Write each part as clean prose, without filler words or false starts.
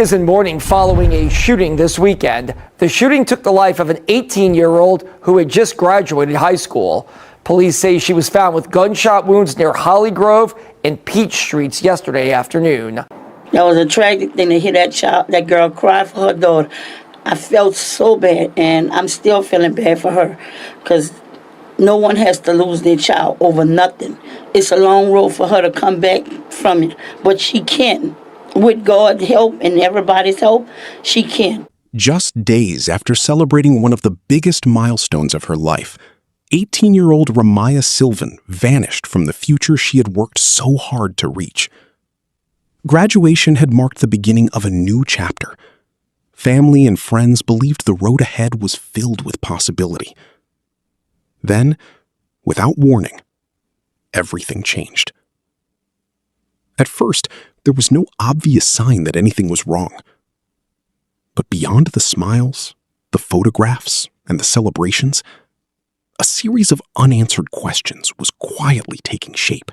is in mourning following a shooting this weekend. The shooting took the life of an 18-year-old who had just graduated high school. Police say she was found with gunshot wounds near Holly Grove and Peach Streets yesterday afternoon. That was a tragic thing to hear that girl cry for her daughter. I felt so bad, and I'm still feeling bad for her, because no one has to lose their child over nothing. It's a long road for her to come back from it, but she can. With God's help and everybody's help, she can. Just days after celebrating one of the biggest milestones of her life, 18-year-old Ra'Mya Silvan vanished from the future she had worked so hard to reach. Graduation had marked the beginning of a new chapter. Family and friends believed the road ahead was filled with possibility. Then, without warning, everything changed. At first, there was no obvious sign that anything was wrong. But beyond the smiles, the photographs, and the celebrations, a series of unanswered questions was quietly taking shape.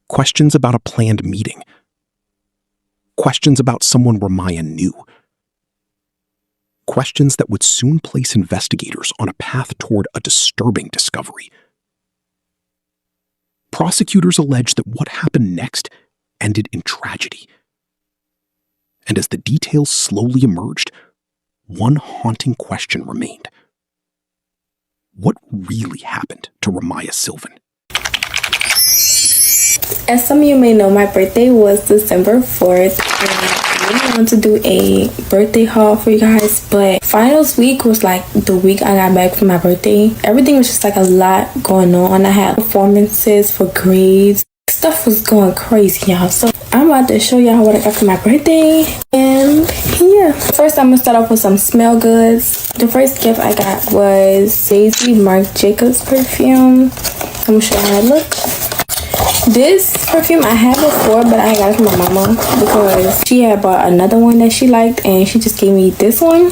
Questions about a planned meeting. Questions about someone Ra'Mya knew. Questions that would soon place investigators on a path toward a disturbing discovery. Prosecutors alleged that what happened next ended in tragedy. And as the details slowly emerged, one haunting question remained. What really happened to Ra'Mya Silvan? As some of you may know, my birthday was December 4th, and I really wanted to do a birthday haul for you guys, but finals week was like the week I got back from my birthday. Everything was just like a lot going on. I had performances for grades. Stuff was going crazy, y'all. So I'm about to show y'all what I got for my birthday. And yeah, first I'm gonna start off with some smell goods. The first gift I got was Daisy Marc Jacobs perfume. I'm gonna show you how it looks. This perfume I had before, but I got it from my mama because she had bought another one that she liked and she just gave me this one.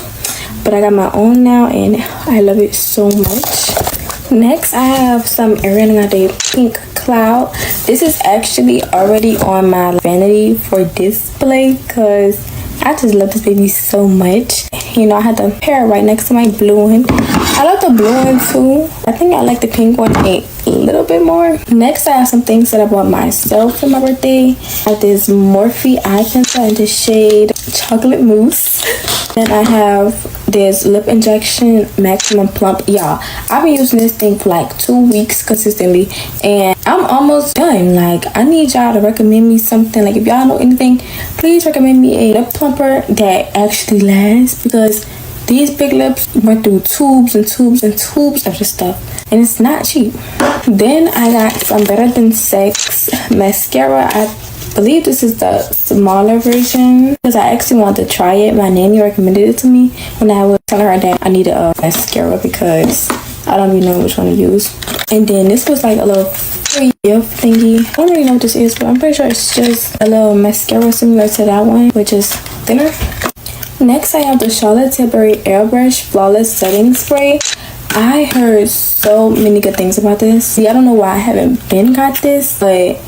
But I got my own now and I love it so much. Next, I have some Ariana Grande Pink Cloud. This is actually already on my vanity for display because I just love this baby so much. You know, I had the pair right next to my blue one. I like the blue one too. I think I like the pink one a little bit more. Next, I have some things that I bought myself for my birthday. I have this Morphe eye pencil in the shade Chocolate Mousse. Then I have this lip injection Maximum Plump. Y'all, I've been using this thing for like 2 weeks consistently and I'm almost done. Like, I need y'all to recommend me something. Like, if y'all know anything, please recommend me a lip plumper that actually lasts, because these big lips went through tubes and tubes and tubes of this stuff, and it's not cheap. Then I got some Better Than Sex mascara. I believe this is the smaller version because I actually wanted to try it. My nanny recommended it to me when I was telling her that I needed a mascara because I don't even know which one to use. And then this was like a little free gift thingy. I don't really know what this is, but I'm pretty sure it's just a little mascara similar to that one, which is thinner. Next, I have the Charlotte Tilbury Airbrush Flawless Setting Spray. I heard so many good things about this. See, I don't know why I haven't been got this, but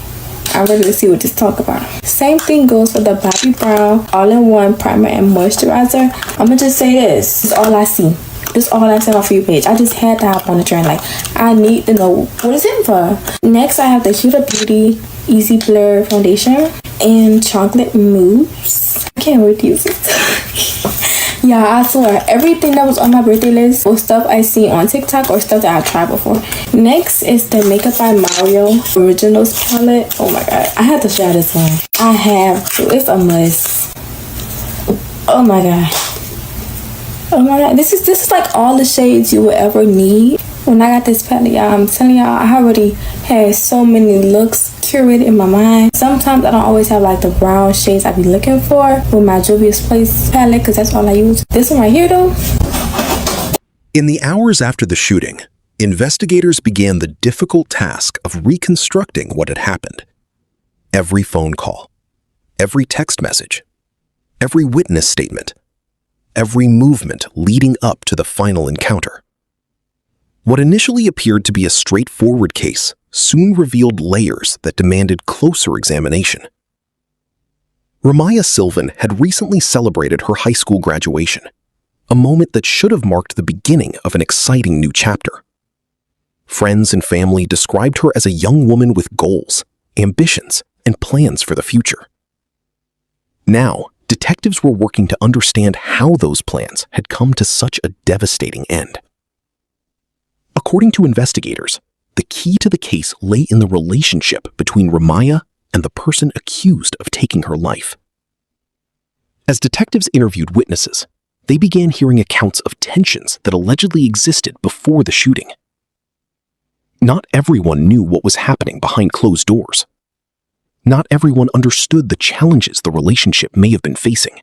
I'm ready to see what this talk about. Same thing goes for the Bobbi Brown All-in-One Primer and Moisturizer. I'm gonna just say this is all I see. This is all I see on For You page. I just had to hop on the trend. Like, I need to know what it's in for. Next, I have the Huda Beauty Easy Blur Foundation and Chocolate Mousse. I can't wait to use it. Yeah, I swear, everything that was on my birthday list was stuff I see on TikTok or stuff that I've tried before. Next is the Makeup by Mario Originals palette. Oh my god, I have to share this one. I have to. It's a must. Oh my god. Oh my god, this is like all the shades you would ever need. When I got this palette, y'all, I'm telling y'all, I already had so many looks curated in my mind. Sometimes I don't always have like the brown shades I be looking for with my Juvia's Place palette because that's all I use. This one right here though. In the hours after the shooting, investigators began the difficult task of reconstructing what had happened. Every phone call, every text message, every witness statement, every movement leading up to the final encounter. What initially appeared to be a straightforward case soon revealed layers that demanded closer examination. Ra'Mya Silvan had recently celebrated her high school graduation, a moment that should have marked the beginning of an exciting new chapter. Friends and family described her as a young woman with goals, ambitions, and plans for the future. Now, detectives were working to understand how those plans had come to such a devastating end. According to investigators, the key to the case lay in the relationship between Ra'Mya and the person accused of taking her life. As detectives interviewed witnesses, they began hearing accounts of tensions that allegedly existed before the shooting. Not everyone knew what was happening behind closed doors. Not everyone understood the challenges the relationship may have been facing.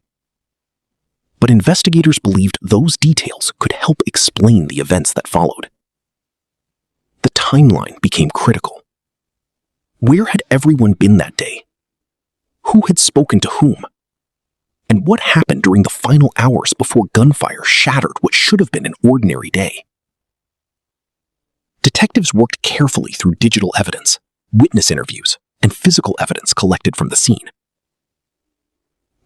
But investigators believed those details could help explain the events that followed. The timeline became critical. Where had everyone been that day? Who had spoken to whom? And what happened during the final hours before gunfire shattered what should have been an ordinary day? Detectives worked carefully through digital evidence, witness interviews, and physical evidence collected from the scene.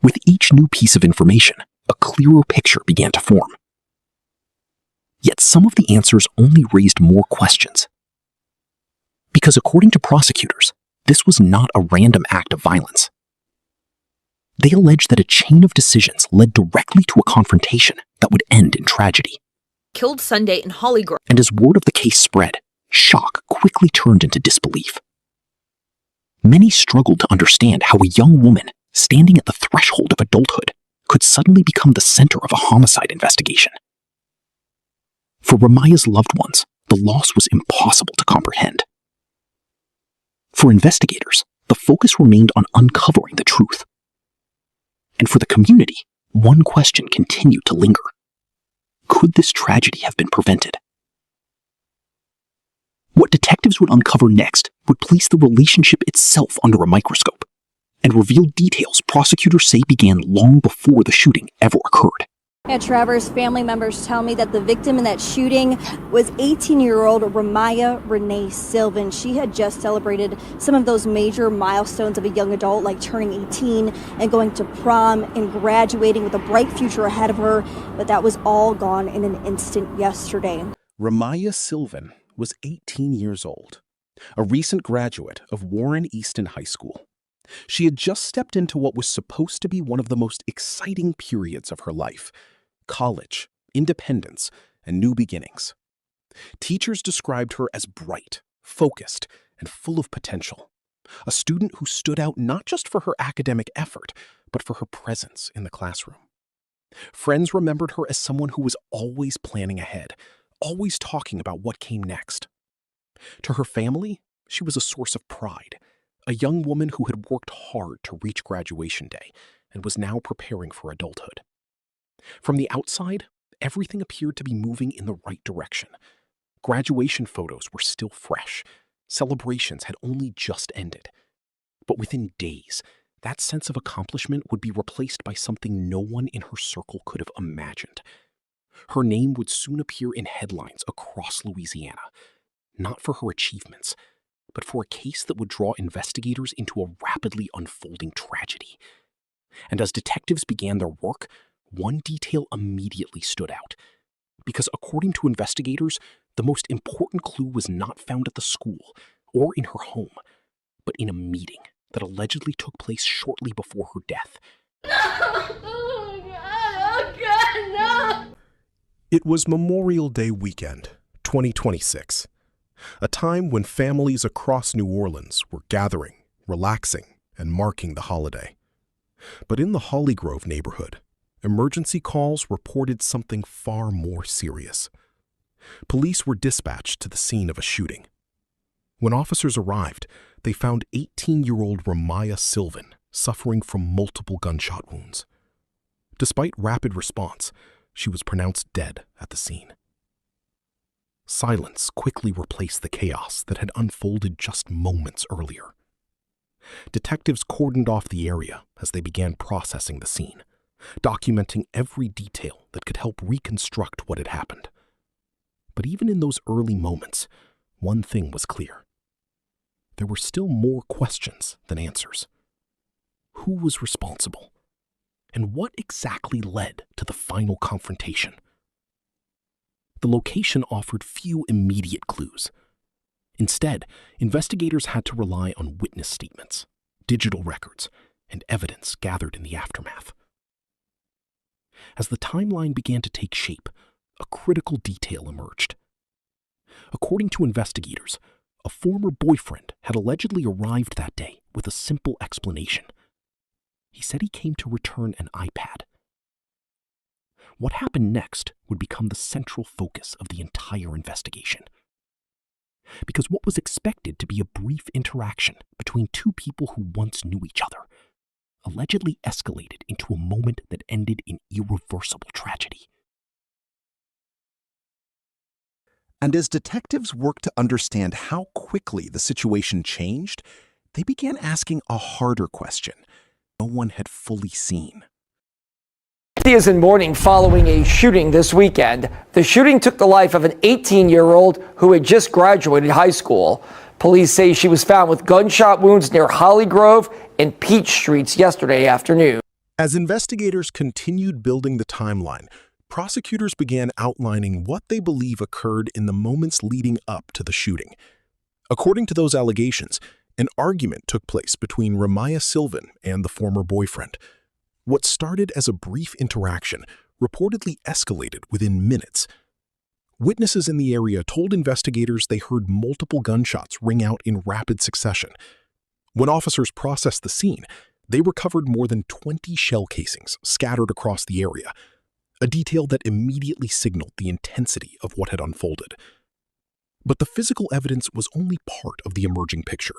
With each new piece of information, a clearer picture began to form. Yet some of the answers only raised more questions. Because according to prosecutors, this was not a random act of violence. They alleged that a chain of decisions led directly to a confrontation that would end in tragedy. Killed Sunday in Holly Grove. And as word of the case spread, shock quickly turned into disbelief. Many struggled to understand how a young woman standing at the threshold of adulthood could suddenly become the center of a homicide investigation. For Ra'Mya's loved ones, the loss was impossible to comprehend. For investigators, the focus remained on uncovering the truth. And for the community, one question continued to linger. Could this tragedy have been prevented? What detectives would uncover next would place the relationship itself under a microscope and reveal details prosecutors say began long before the shooting ever occurred. And Trevor's family members tell me that the victim in that shooting was 18-year-old Ra'Mya Rene Silvan. She had just celebrated some of those major milestones of a young adult, like turning 18 and going to prom and graduating with a bright future ahead of her. But that was all gone in an instant yesterday. Ra'Mya Silvan was 18 years old, a recent graduate of Warren Easton High School. She had just stepped into what was supposed to be one of the most exciting periods of her life: college, independence, and new beginnings. Teachers described her as bright, focused, and full of potential. A student who stood out not just for her academic effort, but for her presence in the classroom. Friends remembered her as someone who was always planning ahead, always talking about what came next. To her family, she was a source of pride, a young woman who had worked hard to reach graduation day and was now preparing for adulthood. From the outside, everything appeared to be moving in the right direction. Graduation photos were still fresh. Celebrations had only just ended. But within days, that sense of accomplishment would be replaced by something no one in her circle could have imagined. Her name would soon appear in headlines across Louisiana, not for her achievements, but for a case that would draw investigators into a rapidly unfolding tragedy. And as detectives began their work, one detail immediately stood out. Because according to investigators, the most important clue was not found at the school or in her home, but in a meeting that allegedly took place shortly before her death. Oh, God, no! It was Memorial Day weekend, 2026, a time when families across New Orleans were gathering, relaxing, and marking the holiday. But in the Holly Grove neighborhood, emergency calls reported something far more serious. Police were dispatched to the scene of a shooting. When officers arrived, they found 18-year-old Ra'Mya Silvan suffering from multiple gunshot wounds. Despite rapid response, she was pronounced dead at the scene. Silence quickly replaced the chaos that had unfolded just moments earlier. Detectives cordoned off the area as they began processing the scene, documenting every detail that could help reconstruct what had happened. But even in those early moments, one thing was clear. There were still more questions than answers. who was responsible? And what exactly led to the final confrontation? The location offered few immediate clues. Instead, investigators had to rely on witness statements, digital records, and evidence gathered in the aftermath. As the timeline began to take shape, a critical detail emerged. According to investigators, a former boyfriend had allegedly arrived that day with a simple explanation. He said he came to return an iPad. What happened next would become the central focus of the entire investigation. Because what was expected to be a brief interaction between two people who once knew each other allegedly escalated into a moment that ended in irreversible tragedy. And as detectives worked to understand how quickly the situation changed, they began asking a harder question no one had fully seen. Is in mourning following a shooting this weekend. The shooting took the life of an 18-year-old who had just graduated high school. Police say she was found with gunshot wounds near Holly Grove and Peach Streets yesterday afternoon. As investigators continued building the timeline, prosecutors began outlining what they believe occurred in the moments leading up to the shooting. According to those allegations, an argument took place between Ra'Mya Silvan and the former boyfriend. What started as a brief interaction reportedly escalated within minutes. Witnesses in the area told investigators they heard multiple gunshots ring out in rapid succession. When officers processed the scene, they recovered more than 20 shell casings scattered across the area, a detail that immediately signaled the intensity of what had unfolded. But the physical evidence was only part of the emerging picture.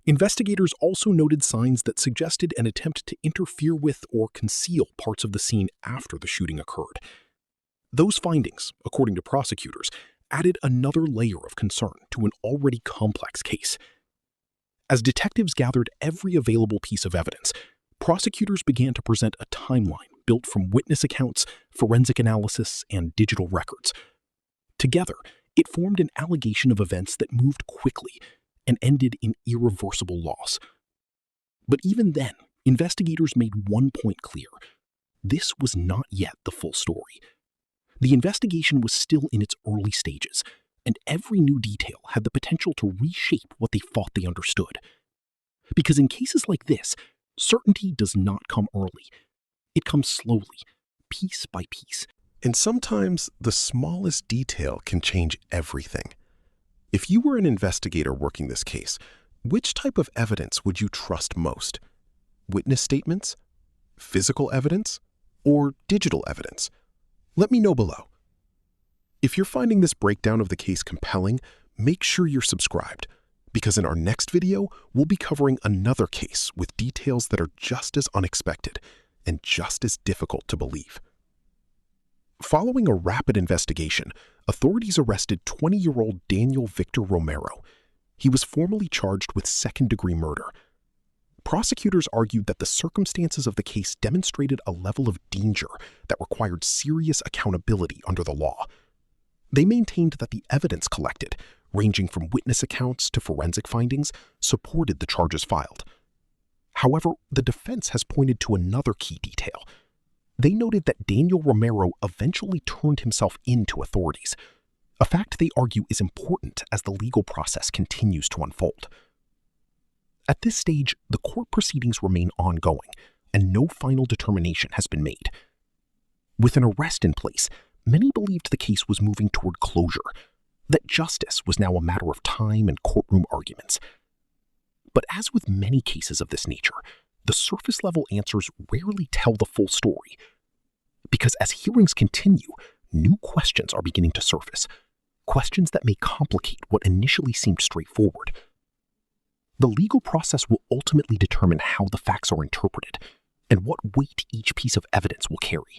Investigators also noted signs that suggested an attempt to interfere with or conceal parts of the scene after the shooting occurred. Those findings, according to prosecutors, added another layer of concern to an already complex case. As detectives gathered every available piece of evidence, prosecutors began to present a timeline built from witness accounts, forensic analysis, and digital records. Together, it formed an allegation of events that moved quickly and ended in irreversible loss. But even then, investigators made one point clear. This was not yet the full story. The investigation was still in its early stages, and every new detail had the potential to reshape what they thought they understood. Because in cases like this, certainty does not come early. It comes slowly, piece by piece. And sometimes the smallest detail can change everything. If you were an investigator working this case, which type of evidence would you trust most? Witness statements, physical evidence, or digital evidence? Let me know below. If you're finding this breakdown of the case compelling, make sure you're subscribed, because in our next video, we'll be covering another case with details that are just as unexpected and just as difficult to believe. Following a rapid investigation, authorities arrested 20-year-old Daniel Victor Romero. He was formally charged with second-degree murder. Prosecutors argued that the circumstances of the case demonstrated a level of danger that required serious accountability under the law. They maintained that the evidence collected, ranging from witness accounts to forensic findings, supported the charges filed. However, the defense has pointed to another key detail. They noted that Daniel Romero eventually turned himself in to authorities, a fact they argue is important as the legal process continues to unfold. At this stage, the court proceedings remain ongoing, and no final determination has been made. With an arrest in place, many believed the case was moving toward closure, that justice was now a matter of time and courtroom arguments. But as with many cases of this nature, the surface-level answers rarely tell the full story. Because as hearings continue, new questions are beginning to surface, questions that may complicate what initially seemed straightforward. The legal process will ultimately determine how the facts are interpreted and what weight each piece of evidence will carry.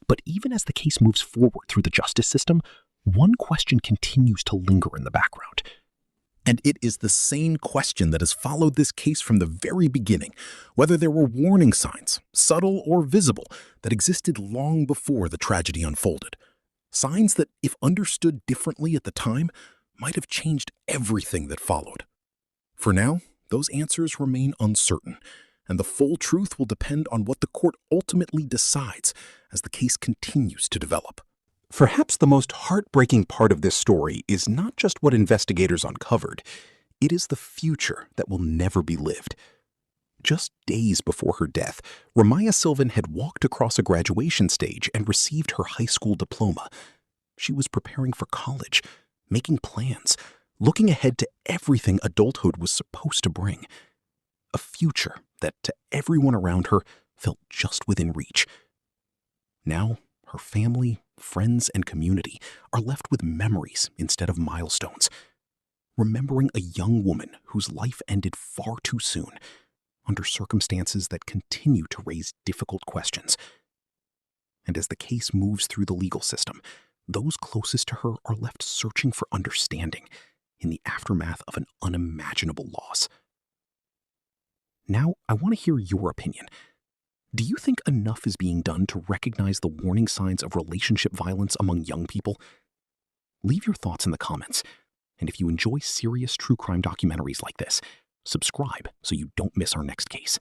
But even as the case moves forward through the justice system, one question continues to linger in the background. And it is the same question that has followed this case from the very beginning, whether there were warning signs, subtle or visible, that existed long before the tragedy unfolded. Signs that, if understood differently at the time, might have changed everything that followed. For now, those answers remain uncertain, and the full truth will depend on what the court ultimately decides as the case continues to develop. Perhaps the most heartbreaking part of this story is not just what investigators uncovered, it is the future that will never be lived. Just days before her death, Ra'Mya Silvan had walked across a graduation stage and received her high school diploma. She was preparing for college, making plans, looking ahead to everything adulthood was supposed to bring. A future that, to everyone around her, felt just within reach. Now, her family, friends, and community are left with memories instead of milestones. Remembering a young woman whose life ended far too soon, under circumstances that continue to raise difficult questions. And as the case moves through the legal system, those closest to her are left searching for understanding in the aftermath of an unimaginable loss. Now, I want to hear your opinion. Do you think enough is being done to recognize the warning signs of relationship violence among young people? Leave your thoughts in the comments. And if you enjoy serious true crime documentaries like this, subscribe so you don't miss our next case.